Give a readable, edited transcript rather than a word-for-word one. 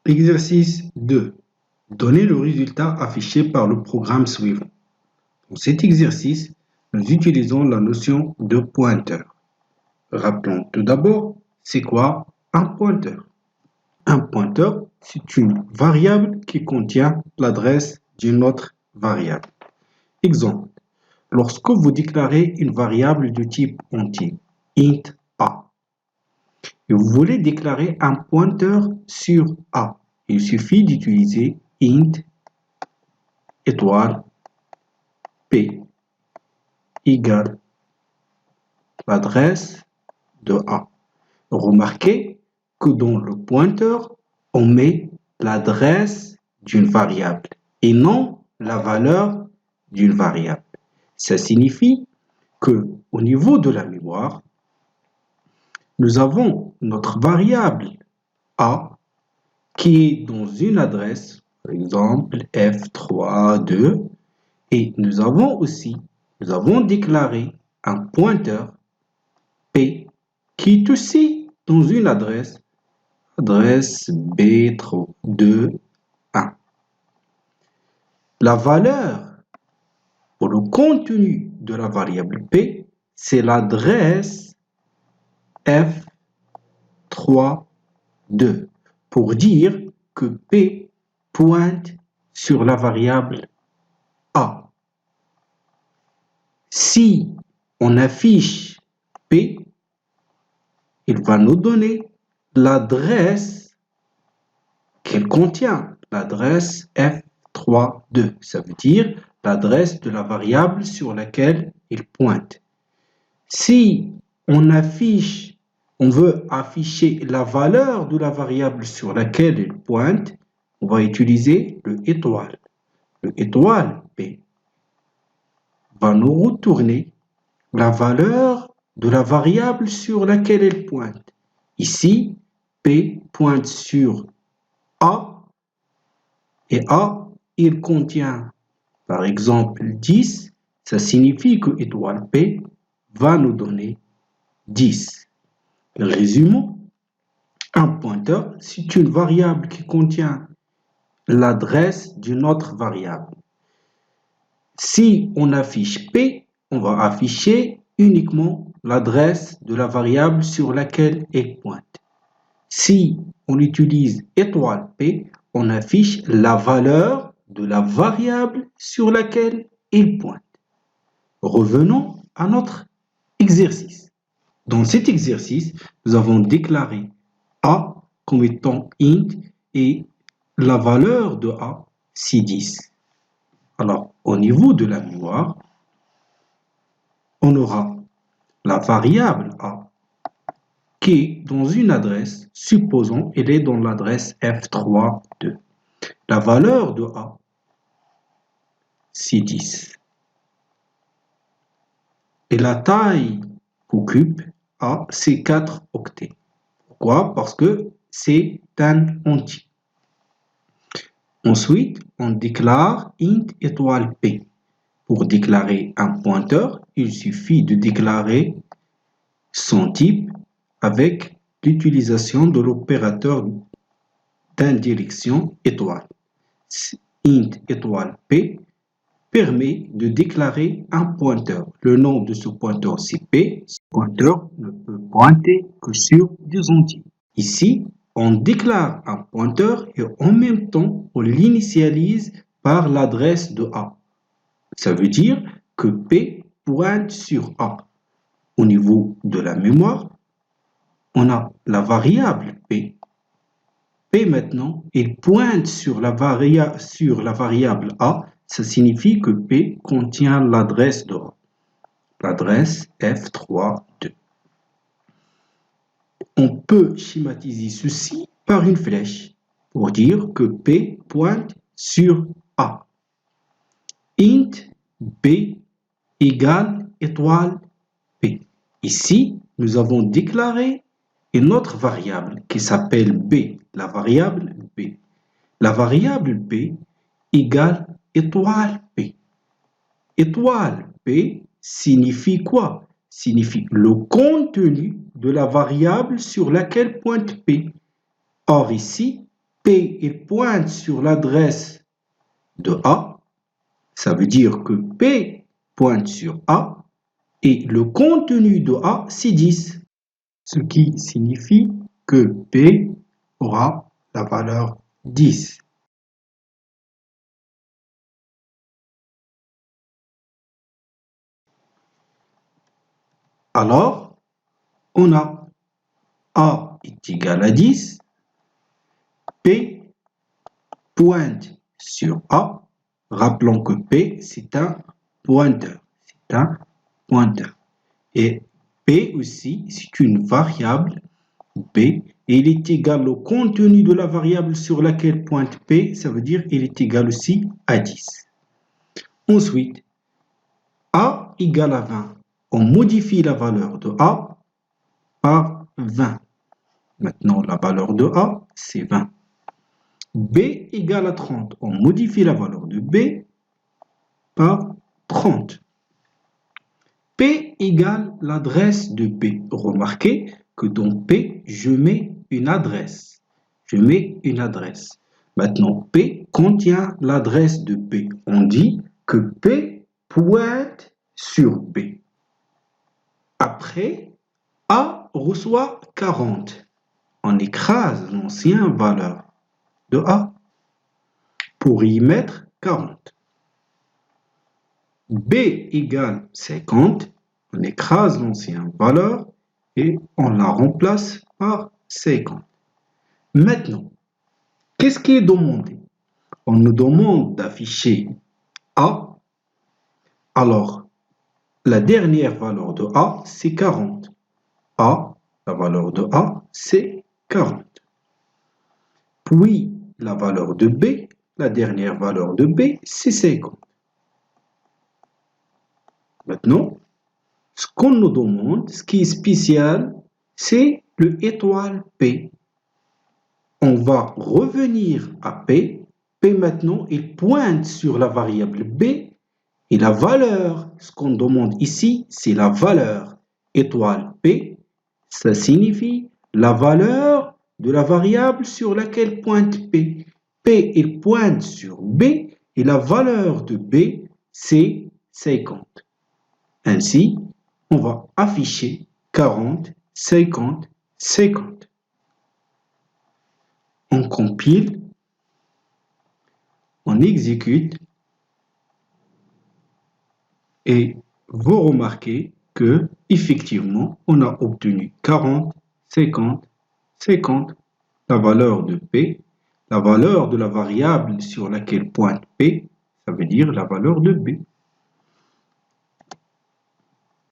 Exercice 2. Donnez le résultat affiché par le programme suivant. Dans cet exercice, nous utilisons la notion de pointeur. Rappelons tout d'abord, c'est quoi un pointeur? Un pointeur, c'est une variable qui contient l'adresse d'une autre variable. Exemple, lorsque vous déclarez une variable de type entier, int a, et vous voulez déclarer un pointeur sur a, il suffit d'utiliser int étoile p égale l'adresse de a. Remarquez que dans le pointeur, on met l'adresse d'une variable et non la valeur d'une variable. Ça signifie que au niveau de la mémoire, nous avons notre variable a qui est dans une adresse, par exemple f32, et nous avons déclaré un pointeur p qui est aussi dans une adresse b2, 1. La valeur pour le contenu de la variable p, c'est l'adresse f3, 2, pour dire que p pointe sur la variable a. Si on affiche p, il va nous donner l'adresse qu'elle contient, l'adresse f3, 2. Ça veut dire l'adresse de la variable sur laquelle il pointe. Si on veut afficher la valeur de la variable sur laquelle il pointe, on va utiliser le étoile. Le étoile p va nous retourner la valeur de la variable sur laquelle elle pointe. Ici, p pointe sur a, et a, il contient, par exemple, 10. Ça signifie que étoile p va nous donner 10. Résumons, un pointeur, c'est une variable qui contient l'adresse d'une autre variable. Si on affiche p, on va afficher uniquement l'adresse de la variable sur laquelle elle pointe. Si on utilise étoile p, on affiche la valeur de la variable sur laquelle elle pointe. Revenons à notre exercice. Dans cet exercice, nous avons déclaré a comme étant int et la valeur de a, c'est 10. Alors, au niveau de la mémoire, on aura la variable a qui est dans une adresse, supposons elle est dans l'adresse f3, 2. La valeur de a, c'est 10. Et la taille qu'occupe a, c'est 4 octets. Pourquoi? Parce que c'est un entier. Ensuite, on déclare int étoile p. Pour déclarer un pointeur, il suffit de déclarer son type avec l'utilisation de l'opérateur d'indirection étoile. Int étoile p permet de déclarer un pointeur. Le nom de ce pointeur, c'est p. Ce pointeur ne peut pointer que sur des entiers. Ici, on déclare un pointeur et en même temps, on l'initialise par l'adresse de a. Ça veut dire que p pointe sur a. Au niveau de la mémoire, on a la variable p. P maintenant, il pointe sur la variable a. Ça signifie que p contient l'adresse de a. L'adresse f3, 2. On peut schématiser ceci par une flèche pour dire que p pointe sur a. Int b égale étoile p. Ici, nous avons déclaré une autre variable qui s'appelle b, la variable b. La variable b égale étoile p. Étoile p signifie quoi? Signifie le contenu de la variable sur laquelle pointe p. Or ici, p P il pointe sur l'adresse de A, ça veut dire que P pointe sur A et le contenu de A c'est 10, ce qui signifie que P aura la valeur 10. Alors, on a A est égal à 10, P pointe sur A. Rappelons que P, c'est un pointeur. C'est un pointeur. Et P aussi, c'est une variable P. Et il est égal au contenu de la variable sur laquelle pointe P. Ça veut dire qu'il est égal aussi à 10. Ensuite, A égale à 20. On modifie la valeur de A par 20. Maintenant, la valeur de A, c'est 20. B égale à 30. On modifie la valeur de B par 30. P égale l'adresse de P. Remarquez que dans P, je mets une adresse. Je mets une adresse. Maintenant, P contient l'adresse de P. On dit que P pointe sur B. Après, A reçoit 40. On écrase l'ancienne valeur de A pour y mettre 40. B égale 50. On écrase l'ancienne valeur et on la remplace par 50. Maintenant, qu'est-ce qui est demandé? On nous demande d'afficher A. Alors, la dernière valeur de A, c'est 40. A, la valeur de A, c'est 40. Puis, la valeur de B, la dernière valeur de B, c'est 50. Maintenant, ce qu'on nous demande, ce qui est spécial, c'est le étoile P. On va revenir à P. P maintenant, il pointe sur la variable B et la valeur, ce qu'on demande ici, c'est la valeur étoile P. Ça signifie la valeur de la variable sur laquelle pointe P. P, il pointe sur B et la valeur de B, c'est 50. Ainsi, on va afficher 40, 50, 50. On compile, on exécute et vous remarquez que effectivement, on a obtenu 40, 50, 50, la valeur de P, la valeur de la variable sur laquelle pointe P, ça veut dire la valeur de B.